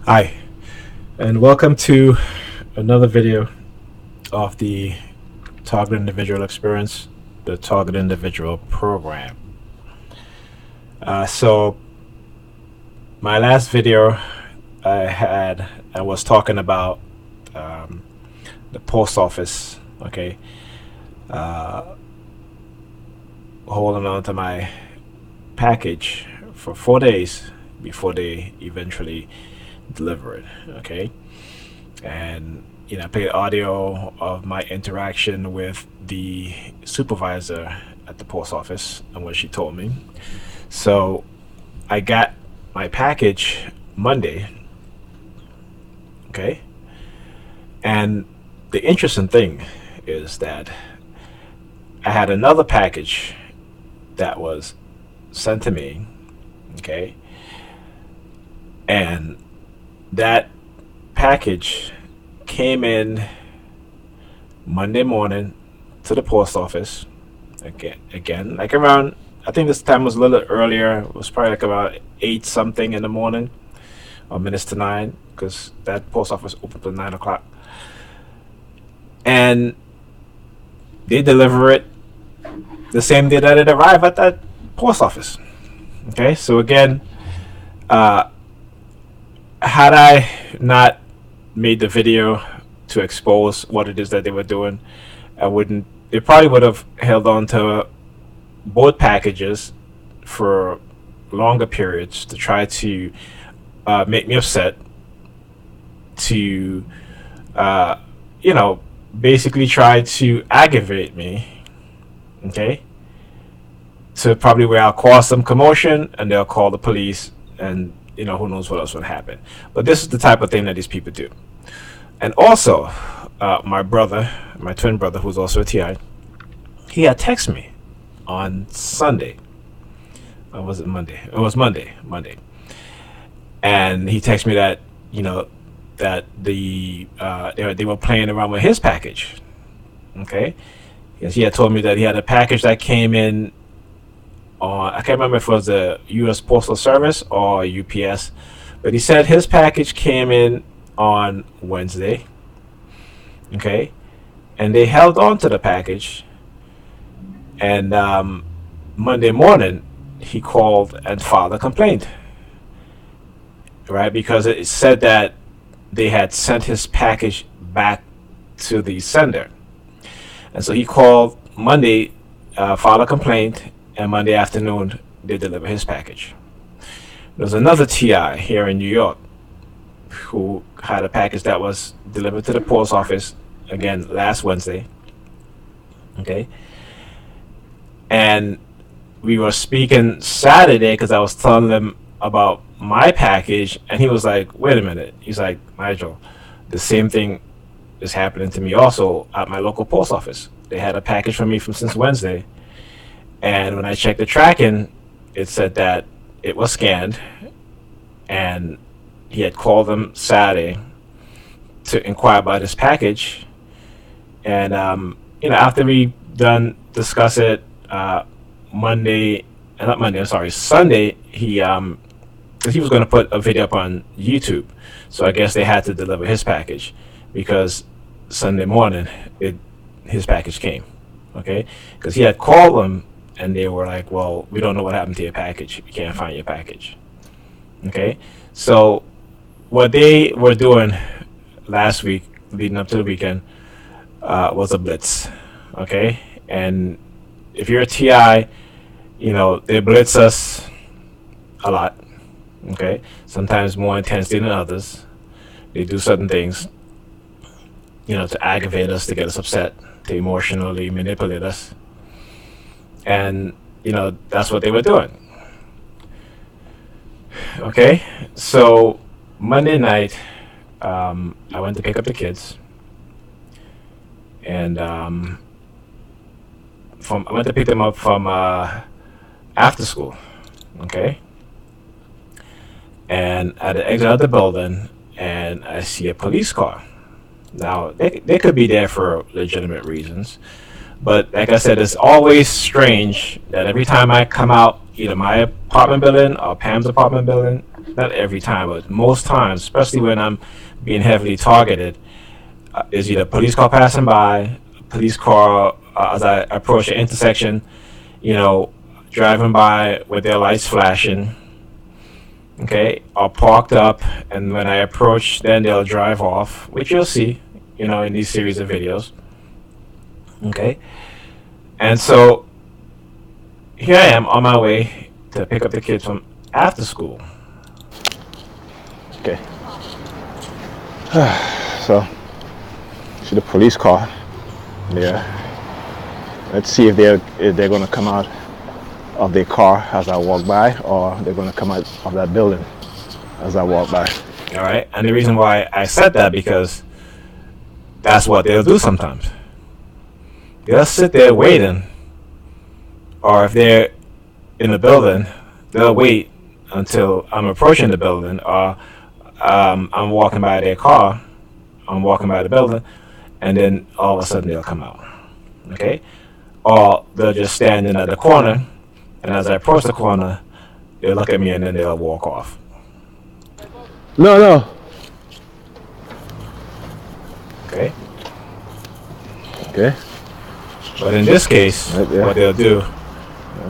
Hi, and welcome to another video of the Target Individual Experience, the Target Individual Program. So, my last video I was talking about um, the post office, okay, uh, holding on to my package for 4 days before they eventually deliver it, okay. And I played audio of my interaction with the supervisor at the post office and what she told me. So I got my package Monday, okay. And the interesting thing is that I had another package that was sent to me, okay. And that package came in Monday morning to the post office. Again, like around, I think this time was a little earlier. It was probably like about 8 something in the morning, or minutes to 9, because that post office opened at 9 o'clock. And they deliver it the same day that it arrived at that post office. Okay, so again, uh, had I not made the video to expose what it is that they were doing, I wouldn't. They probably would have held on to both packages for longer periods to try to make me upset. To uh, you know, basically try to aggravate me. Okay, to probably where I'll cause some commotion and they'll call the police, and who knows what else would happen. But this is the type of thing that these people do. And also, my brother, my twin brother, who's also a TI, he had texted me on Sunday. Or was it Monday? It was Monday. And he texted me that, that they were playing around with his package. Okay? Because he had told me that he had a package that came in on, I can't remember if it was the U.S. Postal Service or UPS, but he said his package came in on Wednesday. Okay? And they held on to the package. And Monday morning, he called and filed a complaint. Right? Because it said that they had sent his package back to the sender. And so he called Monday, filed a complaint, and Monday afternoon they deliver his package. There's another TI here in New York who had a package that was delivered to the post office again last Wednesday. Okay. And we were speaking Saturday because I was telling him about my package, and he was like, wait a minute. He's like, Nigel, the same thing is happening to me also at my local post office. They had a package from me from since Wednesday, and when I checked the tracking, it said that it was scanned, and he had called them Saturday to inquire about his package. And after we done discuss it, Monday, not Monday, I'm sorry, Sunday, he was going to put a video up on YouTube. So I guess they had to deliver his package because Sunday morning his package came. Okay, because he had called them and they were like, well, we don't know what happened to your package. We can't find your package. Okay, so what they were doing last week leading up to the weekend was a blitz. Okay, and if you're a TI, they blitz us a lot. Okay, sometimes more intensely than others. They do certain things, to aggravate us, to get us upset, to emotionally manipulate us. And, that's what they were doing. Okay, so Monday night, I went to pick up the kids. And I went to pick them up from after school. Okay. And at the exit of the building, and I see a police car. Now, they could be there for legitimate reasons, but like I said, it's always strange that every time I come out, either my apartment building or Pam's apartment building, not every time, but most times, especially when I'm being heavily targeted, is either a police car passing by, a police car as I approach the intersection, you know, driving by with their lights flashing, okay, are parked up, and when I approach, then they'll drive off, which you'll see, in these series of videos, okay. And so here I am on my way to pick up the kids from after school. Okay. So, see the police car there. Let's see if they're going to come out of their car as I walk by, or they're going to come out of that building as I walk by. All right. And the reason why I said that, because that's what they'll do sometimes. They'll sit there waiting, or if they're in the building, they'll wait until I'm approaching the building, or I'm walking by their car, I'm walking by the building, and then all of a sudden they'll come out. Okay? Or they'll just stand in at the corner, and as I approach the corner, they'll look at me and then they'll walk off. No. Okay? Okay. But in this case, right there, what they'll do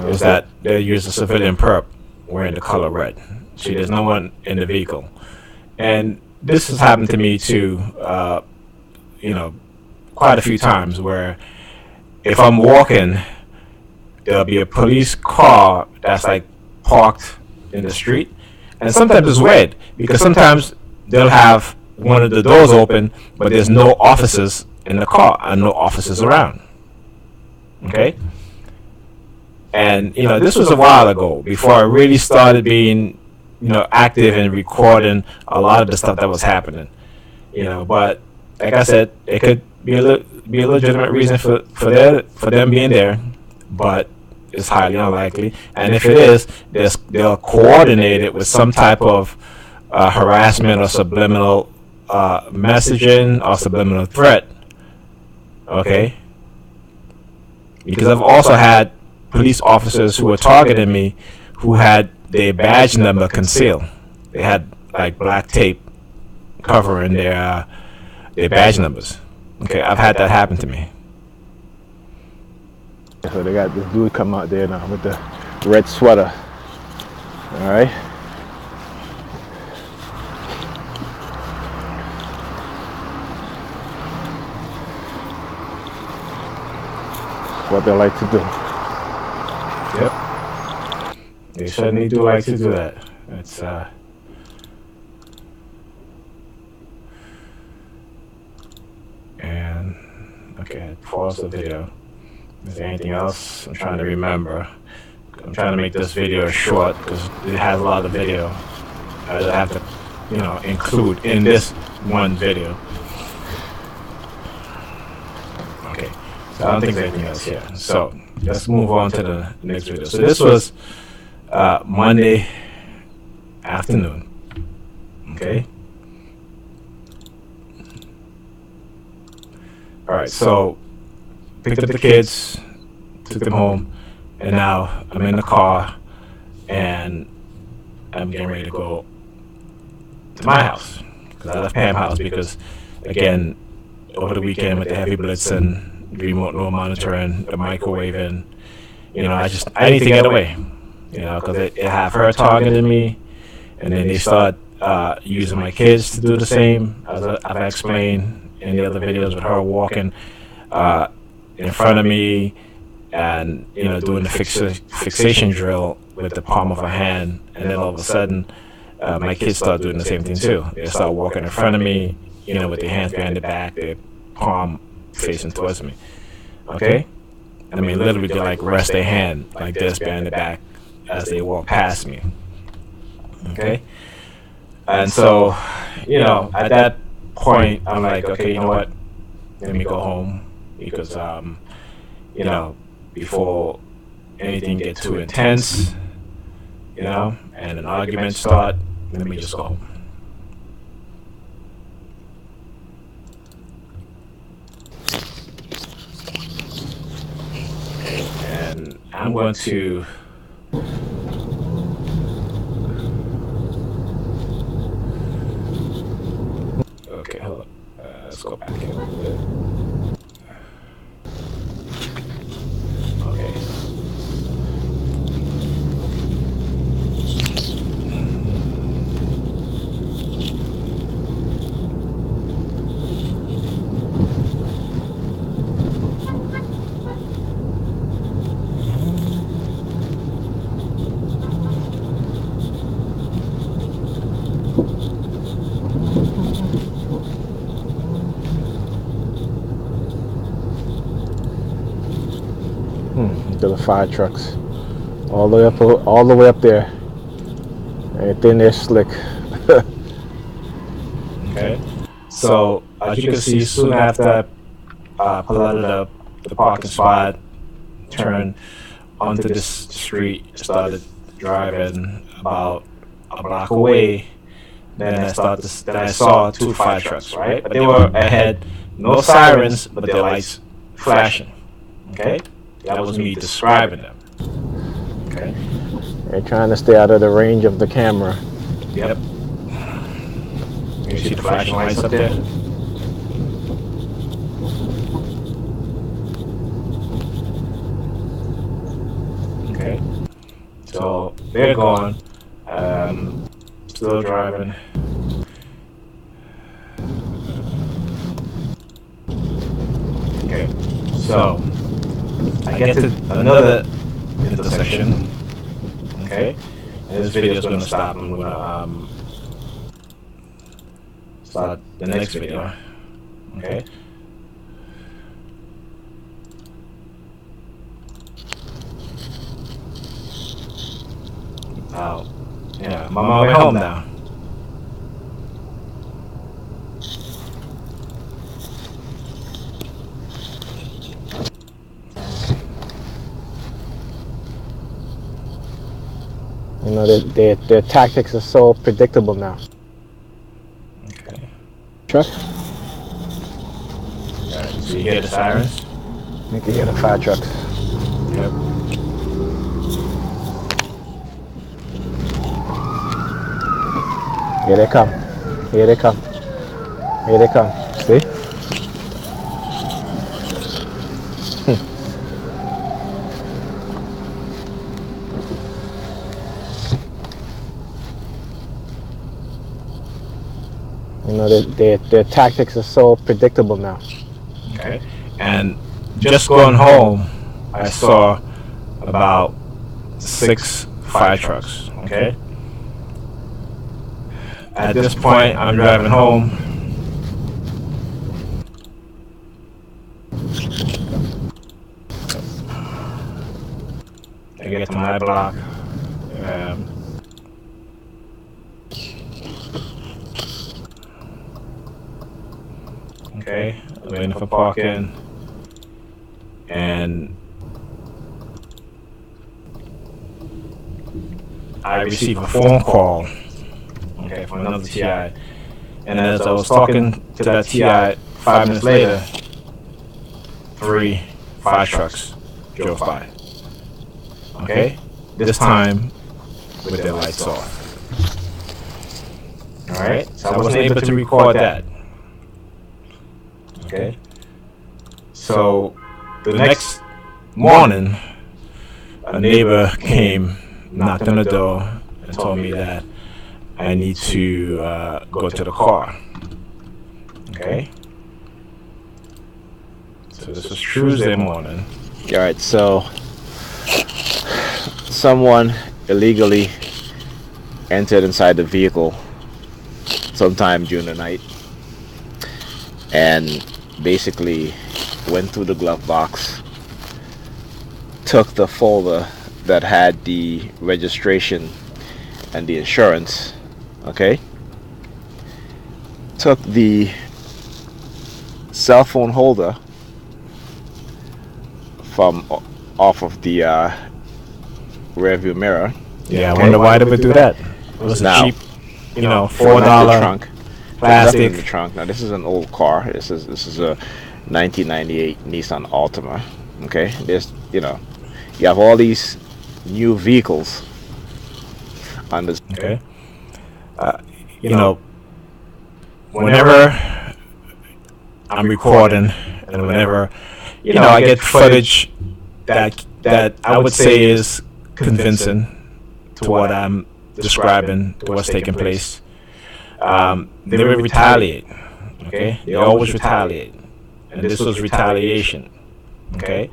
is that they'll use a civilian perp wearing the color red. See, there's no one in the vehicle. And this has happened to me too, quite a few times, where if I'm walking, there'll be a police car that's like parked in the street. And sometimes it's weird, because sometimes they'll have one of the doors open, but there's no officers in the car and no officers around. Okay? And, this was a while ago, before I really started being, active and recording a lot of the stuff that was happening. But like I said, it could be a legitimate reason for them being there, but it's highly unlikely. And if it is, they'll coordinate it with some type of harassment or subliminal messaging or subliminal threat. Okay? Because I've also had police officers who were targeting me who had their badge number concealed. They had like black tape covering their badge numbers. Okay, I've had that happen to me. So they got this dude come out there now with the red sweater. All right. What they like to do. Yep. They certainly do like to do that. It's and okay, pause the video. Is there anything else? I'm trying to remember. I'm trying to make this video short because it has a lot of video I have to, include in this one video. Okay, so I don't think there's anything else here. So let's move on to the next video. So this was Monday afternoon. Okay. All right, so picked up the kids, took them home, and now I'm in the car, and I'm getting ready to go to my house, because I left Pam's house because, again, over the weekend with the heavy blitzing, remote no monitoring, the microwaving, I need to get away, because it have her targeting me, and then they start using my kids to do the same, as I've explained in the other videos, with her walking in front of me and doing the fixation drill with the palm of her hand, and then all of a sudden my kids start doing the same thing too. They start walking in front of me, with their hands behind their back, their palm facing towards me. Okay? I mean, literally they like rest their hand like this behind their back as they walk past me. Okay? And so, at that point, I'm like, okay, you know what? Let me go home, because, before anything gets too intense, and an argument start, let me just go home. And I'm going to Okay, hold on. Let's go back here a little bit. Okay. To the fire trucks, all the way up there. Everything there slick. Okay. So as you can see, soon after I pulled out of the parking spot, turned onto this street, started driving about a block away. Then I saw two fire trucks, right? But they were ahead, no sirens, but their lights flashing. Okay, that was me describing them. Okay. They're trying to stay out of the range of the camera. Yep. You see the flashing lights up there? Okay. So they're gone. Still driving. Okay. So I get to another intersection. Okay. And this video is going to stop. I'm going to start the next video. Okay. Now, yeah, I'm on my way home now. You know, their tactics are so predictable now. Okay. Truck? Alright, so you hear the sirens? You can hear the fire trucks. Yep. Here they come. Here they come. Here they come. See? You know, their tactics are so predictable now. Okay. And just going home, I saw about 6 fire trucks. Okay. At this point, I'm driving home. I get to my block. Okay, waiting for parking, and I received a phone call, okay, from another TI, and as I was talking to that TI 5 minutes later, 3 fire trucks drove by. Okay, this time with their lights off. All right, so I wasn't able to record that. Okay. So the next morning, a neighbor came, knocked on the door, and told me that I need to go to the car. Okay. So this was Tuesday morning. All right, so someone illegally entered inside the vehicle sometime during the night and basically went through the glove box, took the folder that had the registration and the insurance, okay, took the cell phone holder from off of the rear view mirror. Yeah, I wonder why they would do that. It was a cheap, $4 trunk. plastic In the trunk. Now this is an old car. This is a 1998 Nissan Altima. Okay, there's you have all these new vehicles on this. Okay. whenever I'm recording and whenever I get footage that I would say is convincing to what I'm describing, to what's taking place, they will retaliate. Okay, they always retaliate, and this was retaliation. Okay,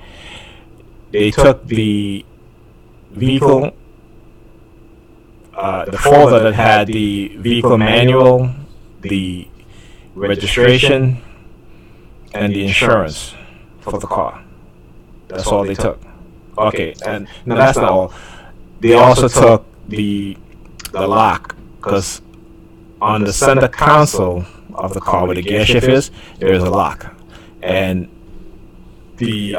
they took the vehicle, the folder that had the vehicle manual, the registration, and the insurance for the car. That's all they took. Okay, and no, that's not all. They also took the lock, because on the center console of the car where the gear shift is, there is a lock, and the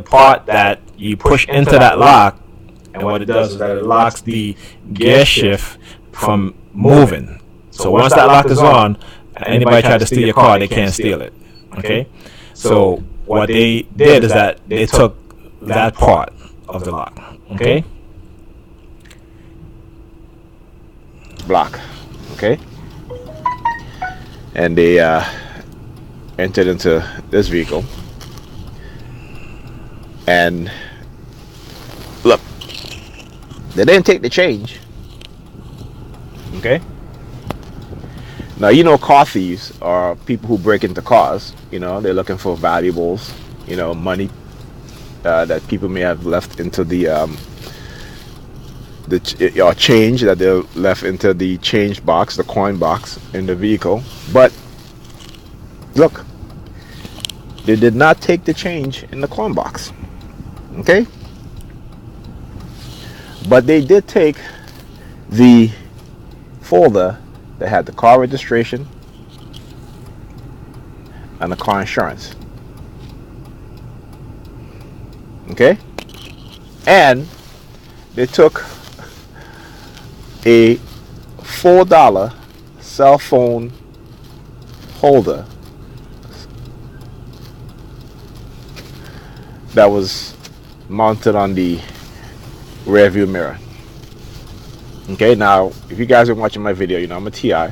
part that you push into that lock, and what it does is that it locks the gear shift from moving. So once that lock is on, anybody try to steal your car, they can't steal it. Okay, so what they did is that they took that part of the lock. Okay, block. Okay, and they entered into this vehicle, and look, they didn't take the change. Okay, now car thieves are people who break into cars. They're looking for valuables, money that people may have left into the change that they left into the change box, the coin box in the vehicle. But look, they did not take the change in the coin box. Okay, but they did take the folder that had the car registration and the car insurance. Okay, and they took a $4 cell phone holder that was mounted on the rear view mirror. Okay, now if you guys are watching my video, I'm a TI.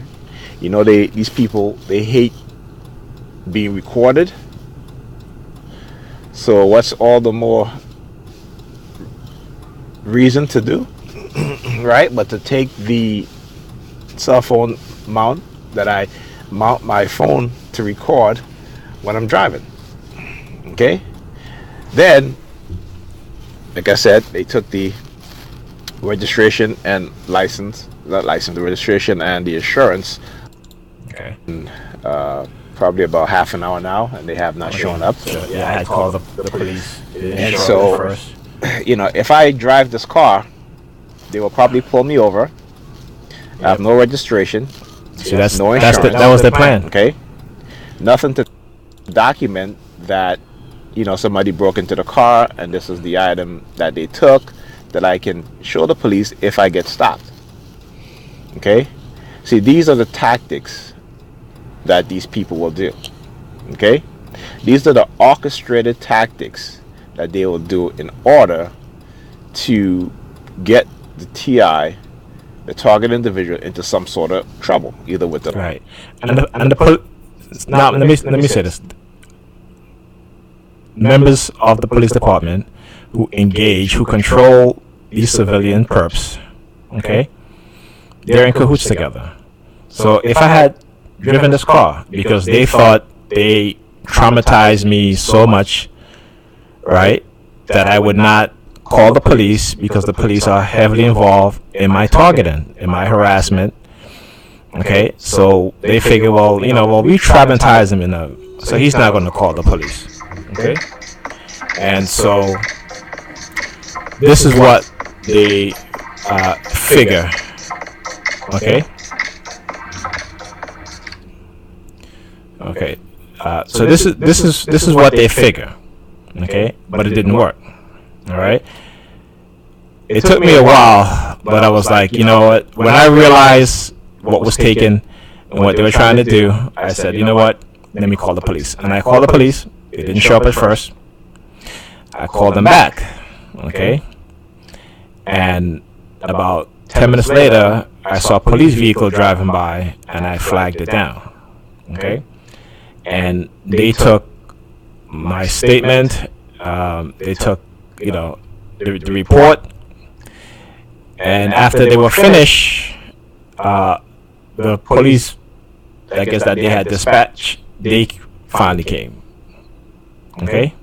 These people, they hate being recorded. So what's all the more reason to do, right? But to take the cell phone mount that I mount my phone to record when I'm driving. Okay, then, like I said, they took the registration and the registration and the insurance. Okay. And, probably about half an hour now, and they have not shown up. So, I had called the police. And so, first. If I drive this car, they will probably pull me over. Yep. I have no registration. See, no insurance. That was the plan. Okay, nothing to document that somebody broke into the car and this is the item that they took, that I can show the police if I get stopped. Okay, see, these are the tactics that these people will do. Okay, these are the orchestrated tactics that they will do in order to get the TI, the target individual, into some sort of trouble, either with the right. Now let me say this: members of the police department who control these civilian perps, okay, they're in cahoots together. So if I had driven this car because they thought they traumatized me so much, right, that I would not call the police, because the police are heavily involved in my targeting, in my harassment. Okay, so they figure, we traumatized him so he's not going to call the police. Okay, and so this is what they figure. Okay. Okay, so this is what they figure. Okay, but it didn't work. All right. It took me a while, but I was like, you know what? When I realized what was taken and what they were trying to do, I said, you know what? Let me call the police. And I called the police. They didn't show up at first. I called them back. Okay. And about 10 minutes later, I saw a police vehicle driving by, and I flagged it down. Okay, and they took my statement. They took, the report, and after they were finished, the police, I guess that they had dispatched, they finally came. Okay,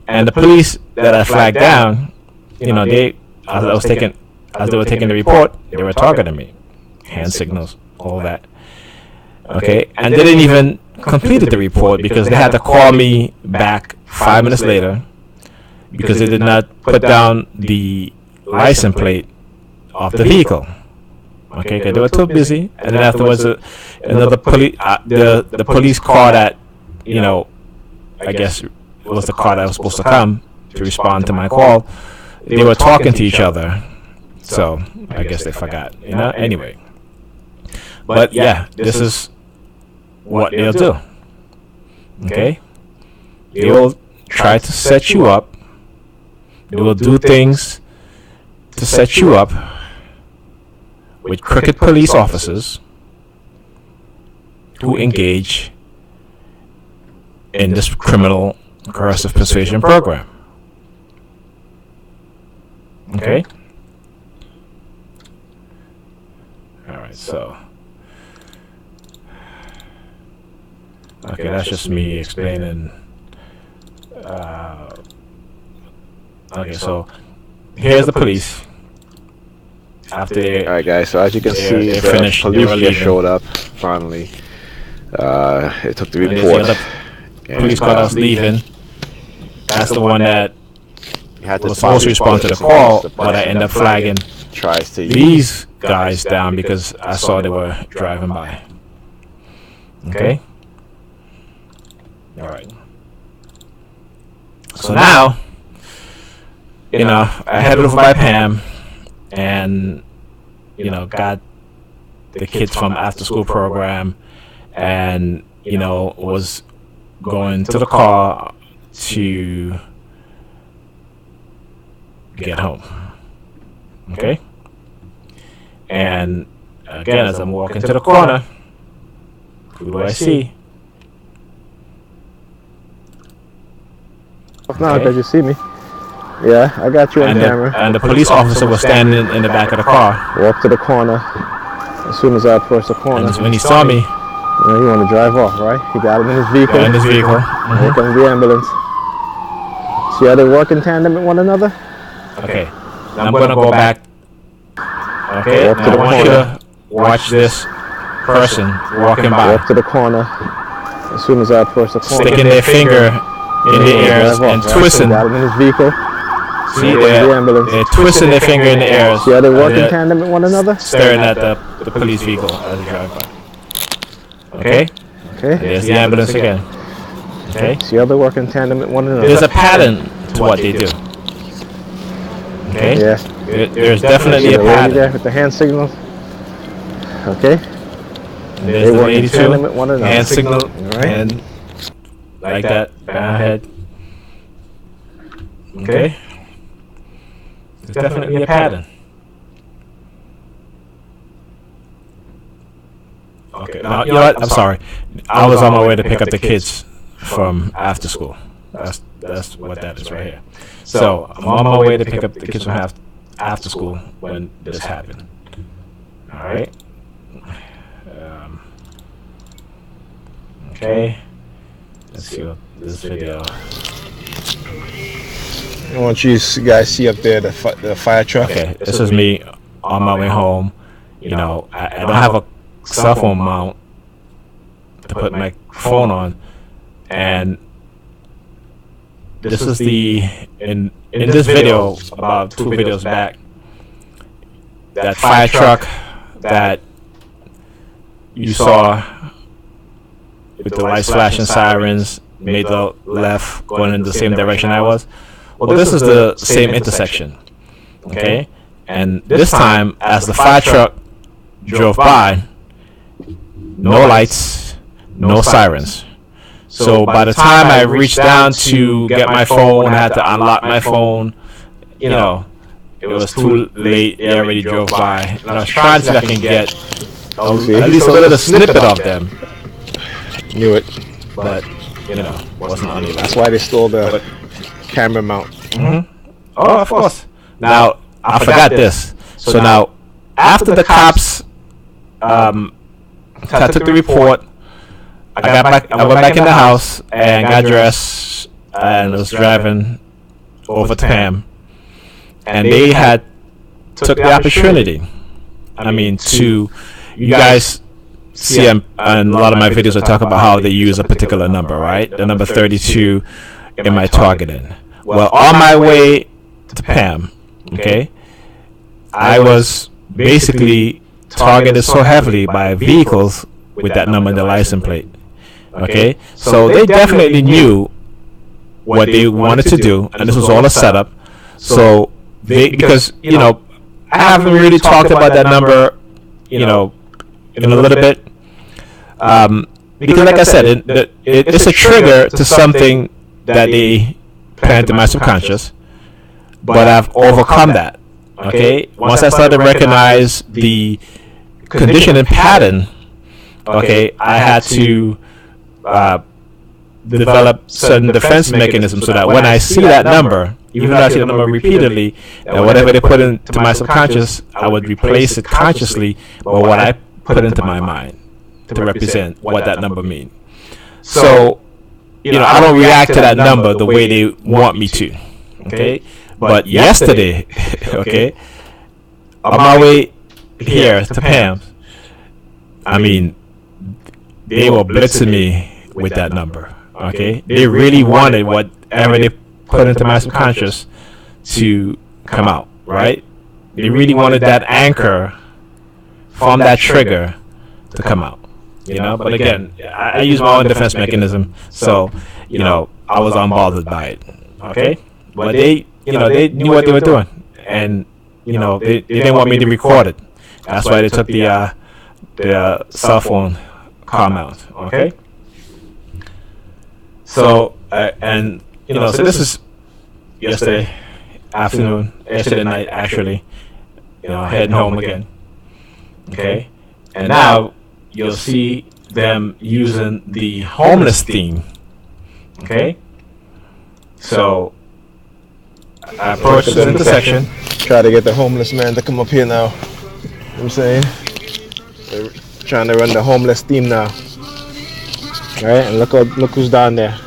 and the police that I flagged down, they, as they were taking the report, they were targeting me, hand signals, all that. Okay, and they didn't even complete the report because they had to call me back 5 minutes later because they did not put down the license plate of the vehicle. Okay, because they were too busy. And then afterwards, another the police car that, I guess it was the car that was supposed to come to respond to my call. They were talking to each other, so I guess they forgot. Anyway, but yeah, this is what they'll do. Okay, they will try to set you up. They will do things to set you up with crooked police officers who engage in this criminal coercive persuasion program. Okay? Alright, so. Okay, that's just me explaining. Okay, so here's the police. After they, all right, guys. So as you can see, the finished, police just showed up finally. It took the report. The police car was leaving. That's the one that was supposed to respond to the call, but I ended up flagging these guys down because I saw they were driving by. Okay. All right. So now, I headed over by Pam, and got the kids from after school program, and was going to the car to get home. Okay, and again, as I'm walking to the corner, who do I see? Now, because you see me. Yeah, I got you on camera. And the police officer was standing in the back of the car. Walk to the corner. As soon as I approached the corner. And when he saw me, he wanted to drive off, right? He got him in his vehicle. Yeah, in his vehicle. Mm-hmm. Here comes the ambulance. See how they work in tandem with one another? Okay. Now I'm going to go back. Okay. Walk to the I want corner. you to watch this person walking by. Walk to the corner. As soon as I approach the corner. Sticking their finger in the air and twisting. Got him in his vehicle. See, they're twisting their finger in the air. See how they work in tandem with one another? Staring at the police vehicle as they drive by. Okay? Okay. There's the ambulance again. Okay? See how they work in tandem with one another? There's a pattern to what they do. Okay? Yeah. There's definitely a pattern. There with the hand signals. Okay. And there's the lady too. With one another. Hand signal. Right. And like that. Bow head. Okay? There's definitely a pattern. Okay, now, you know what? I'm sorry. I was on my way to pick up the kids from after school. That's what that is right here. So I'm on my way to pick up the kids from after school when this happened. All right. Okay. Let's see what this video. I want you guys see up there the fire truck. Okay, this is me on my way home. I don't have a cell phone mount to put my phone on, and this is in this video about 2 videos back, that fire truck that you saw with the lights flashing, sirens, made the left going in the same direction I was. Well, this is the same intersection, okay? And this time, as the fire truck drove by, no lights, no sirens. So by the time I reached down to get my phone, I had to unlock my phone. it was too late. They already drove by. And I was trying to see if I can get at least a little snippet of them. Knew it. But, wasn't on it. That's why they stole the camera mount. Mm-hmm. Oh, of course. Now, I forgot this. So now, after the cops, I took the report, I went back in the house and got dressed and was driving over to Pam. And they had took the opportunity, to, you guys see in a lot of my videos I talk about how they use a particular number, right? The number 32 in my targeting. Well, on my way to Pam, okay, I was basically targeted so heavily by vehicles with that number in the license plate. Okay, so they definitely knew what they wanted to do, and this was all a setup. So because I haven't really talked about that number, in a little bit, because like I said, it's a trigger to something that they planted in my subconscious, but I've overcome that. Okay, once I started to recognize the conditioning pattern, okay, I had to develop certain defense mechanisms so that when I see that number, even though I see the number repeatedly, and whatever they put into my subconscious, I would replace it consciously by what I put into my mind to represent what that number means. So, I don't react to that number the way they want me to. Okay, but yesterday, okay, on my way here to Pam's, they were blitzing me with that number. Okay, they really wanted whatever they put into my subconscious to come out, right? They really wanted that anchor from that trigger to come out, But again, I use my own defense mechanism, so I was unbothered by it. Okay, but they knew what they were doing, and they didn't want me to record it. That's why they took the cell phone car mount. Okay. So so this is yesterday night actually. Heading home again. Okay, and now you'll see them using the homeless theme. Okay, so I approached this intersection. Try to get the homeless man to come up here now. You know what I'm saying? They're trying to run the homeless theme now. Alright, and look who's down there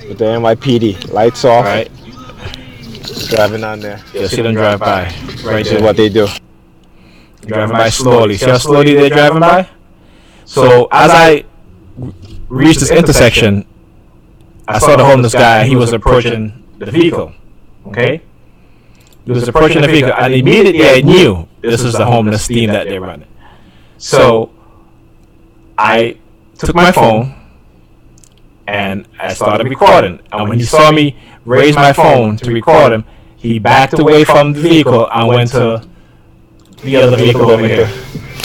with the NYPD. Lights off. Right. Driving on there. You'll see them drive by. Right This there. is what they do. Driving by slowly. See how slowly they're driving by? So as I reached this intersection, I saw the homeless guy. He was approaching the vehicle. Okay? He was approaching the vehicle, and immediately I knew this was the homeless theme that they're running. So I took my phone and I started recording. And when he saw me raise my phone to record him, he backed away from the vehicle and went to the other vehicle over here.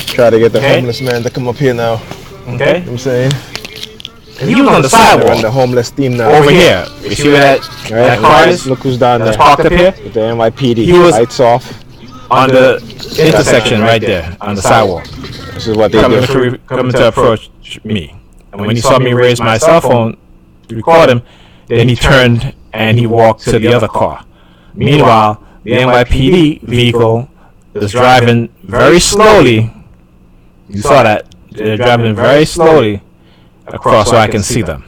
Try to get the homeless man to come up here now. Okay? You know what I'm saying? And he was on the sidewalk. Run the homeless theme now. Over here. You see where that car is? Look who's down there. Parked up here. With the NYPD. He was lights off. On the intersection right there, on the sidewalk. This is what they do. Coming to approach me. And when he saw me raise my cell phone to record him, then he turned and he walked to the other car. Meanwhile, the NYPD vehicle is driving very slowly. You saw that. They're driving very slowly across so I can see them.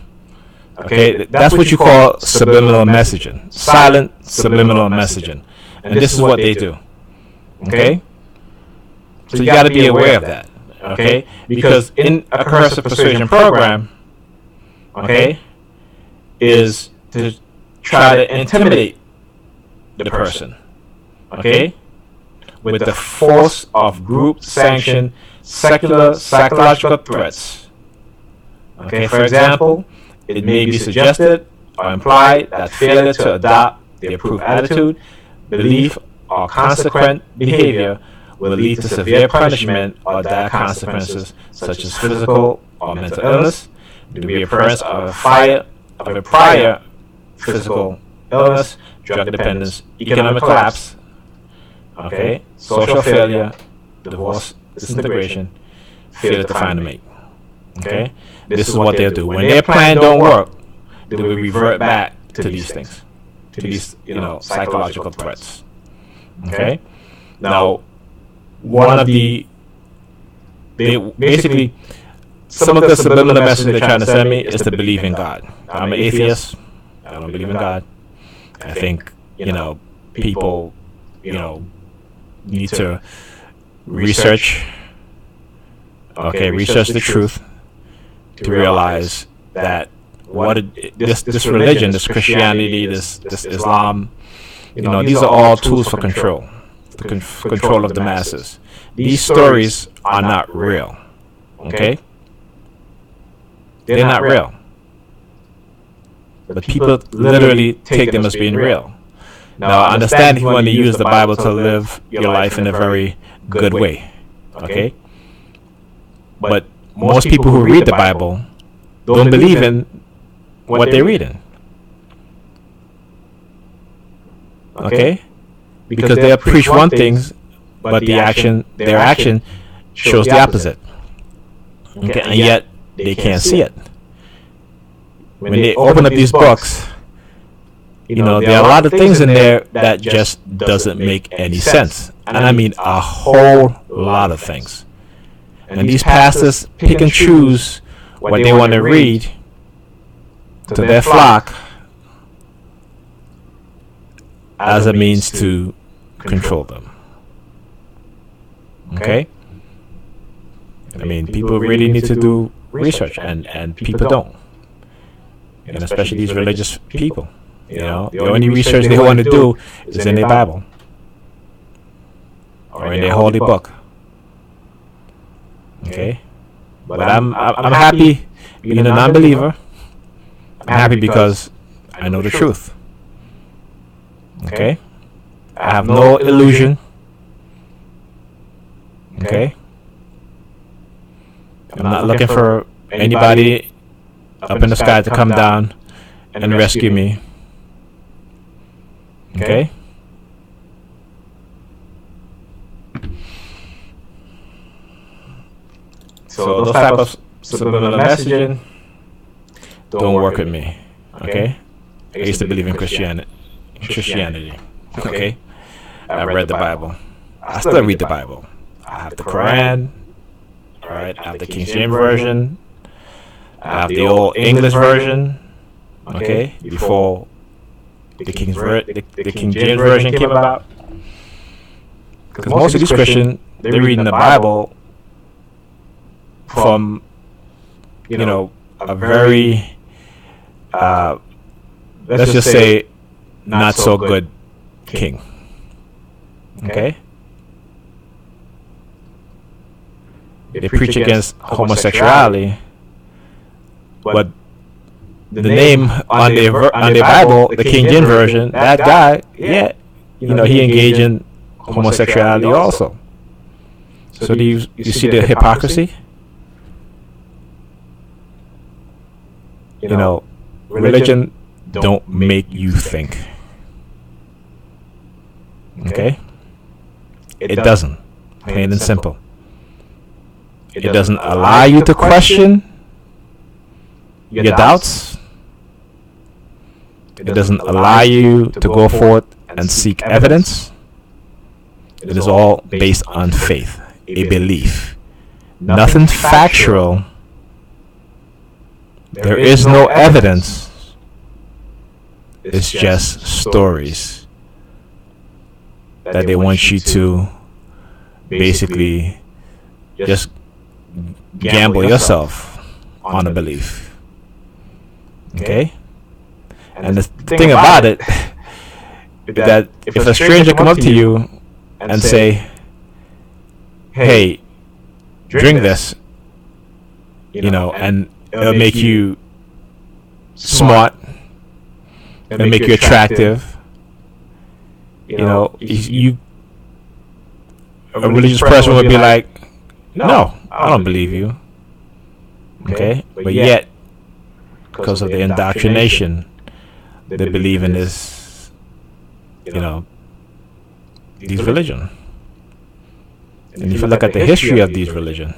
Okay, that's what you call subliminal messaging. Silent subliminal messaging. And this is what they do. Okay? So you got to be aware of that. Okay? Because in a Coercive Persuasion Program, okay, is to try to intimidate the person. Okay? With the force of group sanctioned secular psychological threats. Okay? For example, it may be suggested or implied that failure to adopt the approved attitude, belief, or consequent behavior will lead to severe punishment or dire consequences such as physical or mental illness, the reoccurrence of a prior physical illness, drug dependence, economic collapse, Okay, social failure, divorce, disintegration, failure to find a mate. Okay, this is what they'll do when their plan don't work. They will revert back to these things, to these psychological threats. Okay, now one of they basically some of the subliminal message they're trying to send me is to believe in God. I'm an atheist. I don't believe in God. I think people need to research the truth to realize that this religion, this Christianity, this Islam, these are all tools for control, control of the masses. These stories are not real. Okay, they're not real, but people literally take them as being real. Now, I understand if you want to use the Bible to live your life in a very good way, okay? But most people who read the Bible don't believe in what they're reading, okay? Because they'll preach one thing, but their action shows the opposite, okay? And yet they can't see it. When they open up these books, there are a lot of things in there that just doesn't make any sense. And I mean a whole lot of things. And these pastors pick and choose what they want to read to their flock as a means to control them. Okay? I mean, people really need to do research, and people don't. And especially these religious people. The only research they want to do is in their Bible or in their holy book. Okay, but I'm happy being a non-believer. I'm happy because I know the truth. Okay, I have no illusion. Okay, I'm not looking for anybody up in the sky to come down and rescue me. Okay? So those type of subliminal messaging don't work with me. Okay? I used to believe in Christianity. Okay? I read the Bible. I still read the Bible. I have the Quran. Alright? I have the King James Version. I have the old English version. Okay? Before the King James Version came about. Because most of these Christians, they're reading the Bible from, a very, let's just say, not so good king. Okay? They preach against homosexuality, but the name on the Bible, the King James Version, that guy, he engaged in homosexuality also. So do you see the hypocrisy? Religion don't make you think. Okay? It doesn't. Plain and simple. It doesn't allow you to question your doubts. It doesn't allow you to go forth and seek evidence. It is all based on faith, a belief. Nothing factual. There is no evidence. It's just stories that they want you to basically just gamble yourself on a belief. Okay? And the thing about it is that if a stranger come up to you and say, hey, drink this, and it'll make you smart, it'll make you attractive, a religious person would be like, no, I don't believe you. Okay? But yet, because of the indoctrination, they believe in this, these religion. And if you look at the history of these religion,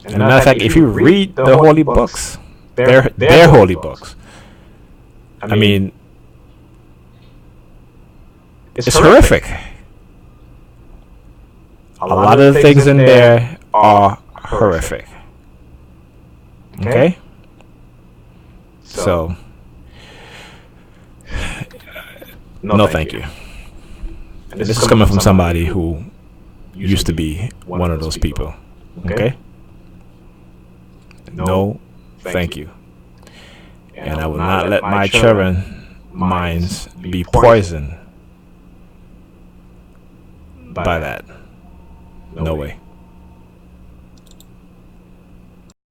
and matter of fact, if you read the holy books, their holy books, I mean, it's horrific. A lot of the things in there are horrific. Okay? So, no thank you. And this is coming from somebody who used to be one of those people. Okay? No thank you. And I will not let my children minds be poisoned by that. No way.